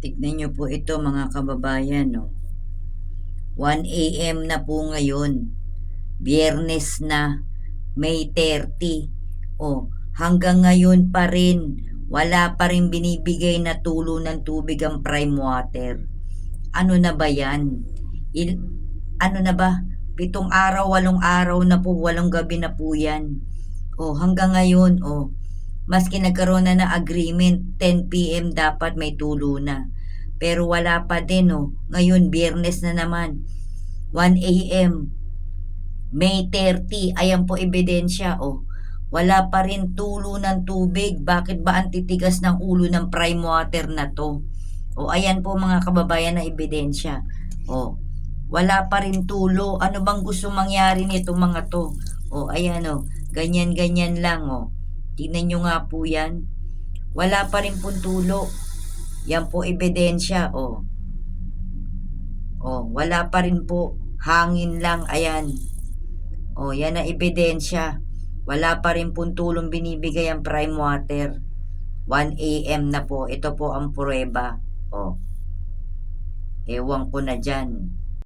Tignan niyo po ito mga kababayan, no? 1 AM na po ngayon. Biyernes na, May 30. O, hanggang ngayon pa rin, wala pa rin binibigay na tulo ng tubig ang prime water. Ano na ba yan? Ano na ba? 7 araw, 8 araw na po, 8 gabi na po yan. O, hanggang ngayon, maski nagkaroon na ng agreement, 10 PM dapat may tulo na. Pero wala pa din, Ngayon, Biyernes na naman, 1 AM, May 30. Ayan po ebidensya, Wala pa rin tulo ng tubig. Bakit ba ang titigas ng ulo ng prime water na to? Ayan po mga kababayan na ebidensya. Wala pa rin tulo. Ano bang gusto mangyari nito mga to? Ayan, ganyan-ganyan lang, Tingnan nyo nga po yan. Wala pa rin pong tulo. Yan po ebidensya, wala pa rin po. Hangin lang, ayan. Yan ang ebidensya. Wala pa rin pong tulong binibigay ang prime water. 1 AM na po. Ito po ang pruweba. Ewan ko na dyan.